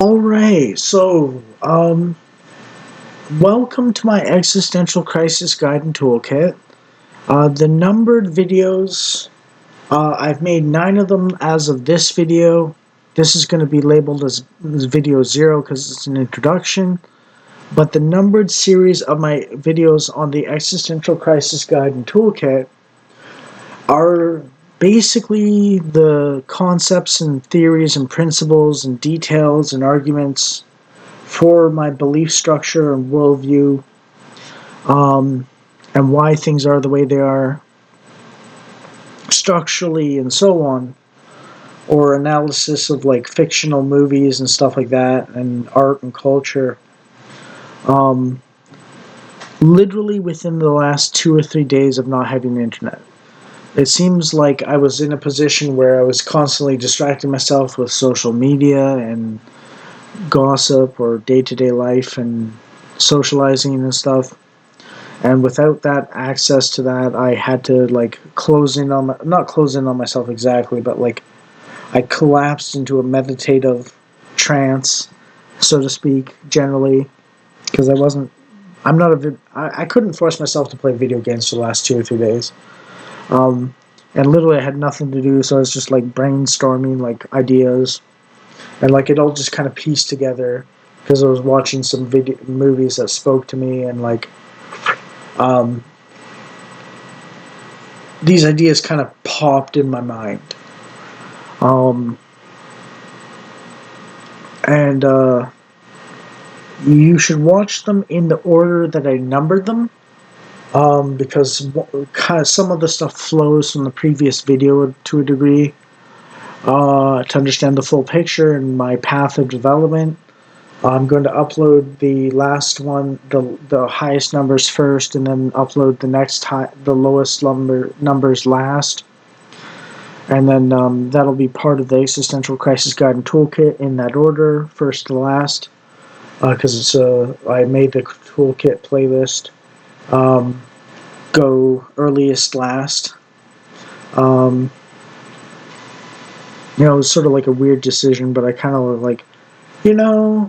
Alright, welcome to my existential crisis guide and toolkit. The numbered videos, I've made 9 of them as of this video. This is going to be labeled as video 0 because it's an introduction. But the numbered series of my videos on the existential crisis guide and toolkit are basically the concepts and theories and principles and details and arguments for my belief structure and worldview, um, and why things are the way they are structurally and so on, or analysis of like fictional movies and stuff like that, and art and culture. Um, Literally within the last 2 or 3 days of not having the internet, it seems like I was in a position where I was constantly distracting myself with social media and gossip or day-to-day life and socializing and stuff. And without that access to that, I had to like not close in on myself exactly, but like I collapsed into a meditative trance, so to speak, generally, because I'm not I couldn't force myself to play video games for the last 2 or 3 days. And literally I had nothing to do, so I was just like brainstorming like ideas, and like it all just kind of pieced together because I was watching some video movies that spoke to me, and like um, these ideas kind of popped in my mind. Um, and You should watch them in the order that I numbered them, because kind of some of the stuff flows from the previous video to a degree, to understand the full picture and my path of development. I'm going to upload the last one, the highest numbers first, and then upload the lowest numbers last. And then that'll be part of the existential crisis guide and toolkit in that order, first to last. Because I made the toolkit playlist um, go earliest last. Um, it was sort of like a weird decision, but I kind of like, you know,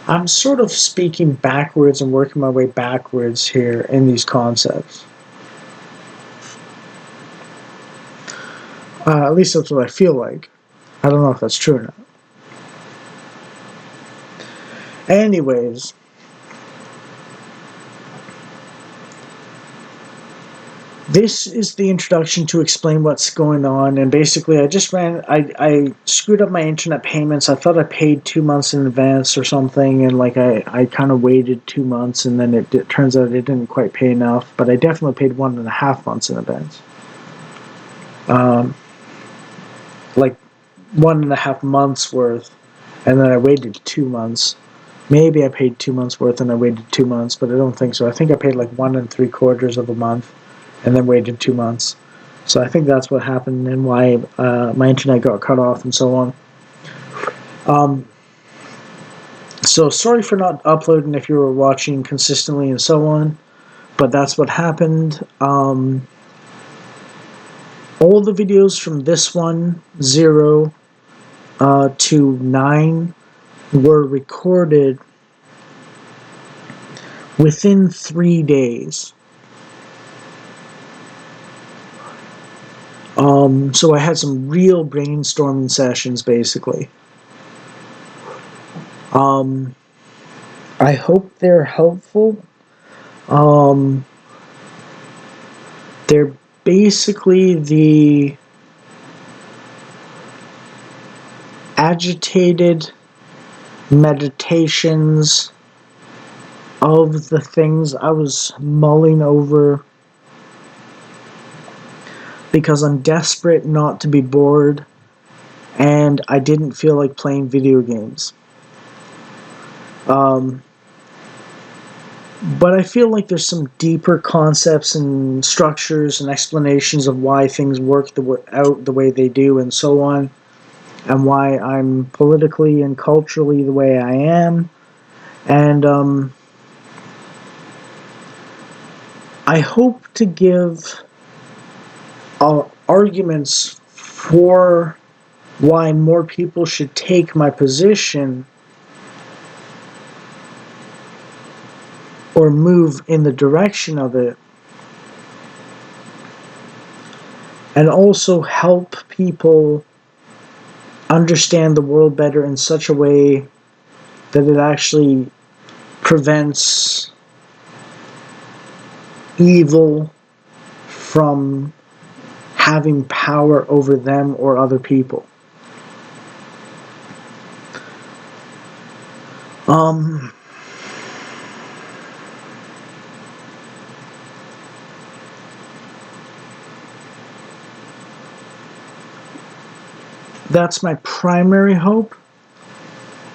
I'm sort of speaking backwards and working my way backwards here in these concepts. At least that's what I feel like. I don't know if that's true or not. Anyways, this is the introduction to explain what's going on, and basically I screwed up my internet payments. I thought I paid 2 months in advance or something, and like I kind of waited 2 months, and then it turns out it didn't quite pay enough, but I definitely paid 1.5 months in advance. Like 1.5 months worth, and then I waited 2 months. Maybe I paid 2 months worth and I waited 2 months, but I don't think so. I think I paid like 1 3/4 of a month and then waited 2 months. So I think that's what happened and why my internet got cut off and so on. Um, so sorry for not uploading if you were watching consistently and so on, but that's what happened. All the videos from this one, 0 to 9, were recorded within 3 days. So I had some real brainstorming sessions, basically. I hope they're helpful. Um, they're basically the agitated meditations of the things I was mulling over because I'm desperate not to be bored and I didn't feel like playing video games. But I feel like there's some deeper concepts and structures and explanations of why things work out the way they do and so on, and why I'm politically and culturally the way I am. And I hope to give arguments for why more people should take my position or move in the direction of it, and also help people understand the world better in such a way that it actually prevents evil from having power over them or other people. Um, that's my primary hope.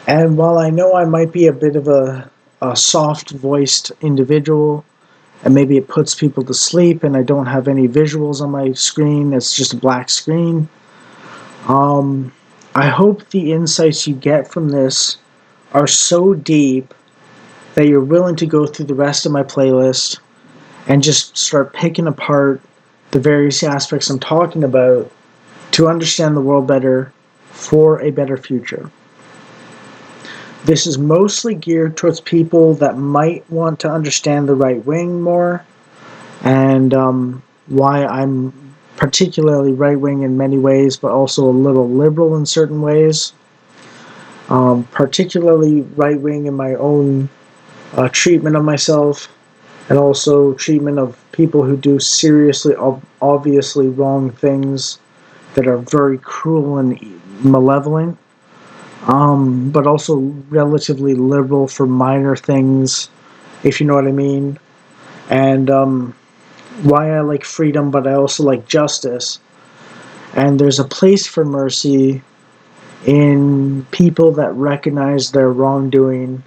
And while I know I might be a bit of a soft voiced individual, and maybe it puts people to sleep and I don't have any visuals on my screen, it's just a black screen. I hope the insights you get from this are so deep that you're willing to go through the rest of my playlist and just start picking apart the various aspects I'm talking about to understand the world better for a better future. This is mostly geared towards people that might want to understand the right wing more, and why I'm particularly right wing in many ways, but also a little liberal in certain ways. Particularly right wing in my own treatment of myself, and also treatment of people who do seriously, obviously wrong things that are very cruel and malevolent, but also relatively liberal for minor things, if you know what I mean. And why I like freedom, but I also like justice. And there's a place for mercy in people that recognize their wrongdoing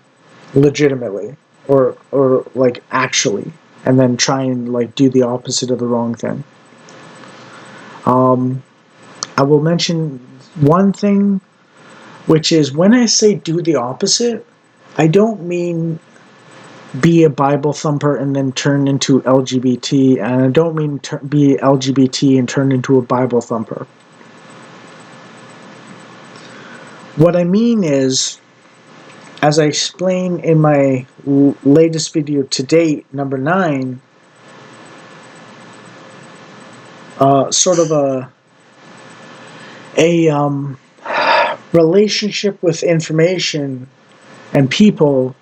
legitimately, or like actually, and then try and like do the opposite of the wrong thing. Um, I will mention one thing, which is when I say do the opposite, I don't mean be a Bible thumper and then turn into LGBT, and I don't mean be LGBT and turn into a Bible thumper. What I mean is, as I explain in my latest video to date, number 9, sort of a relationship with information and people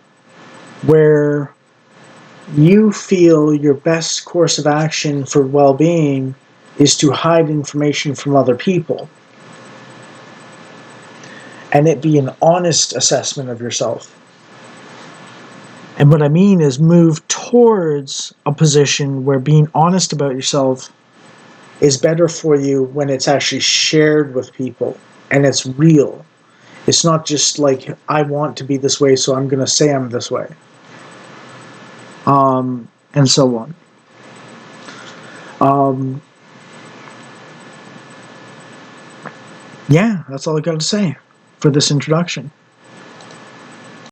where you feel your best course of action for well-being is to hide information from other people, and it be an honest assessment of yourself. And what I mean is move towards a position where being honest about yourself is better for you when it's actually shared with people and it's real. It's not just like, I want to be this way, so I'm going to say I'm this way. And so on. Yeah, that's all I got to say for this introduction.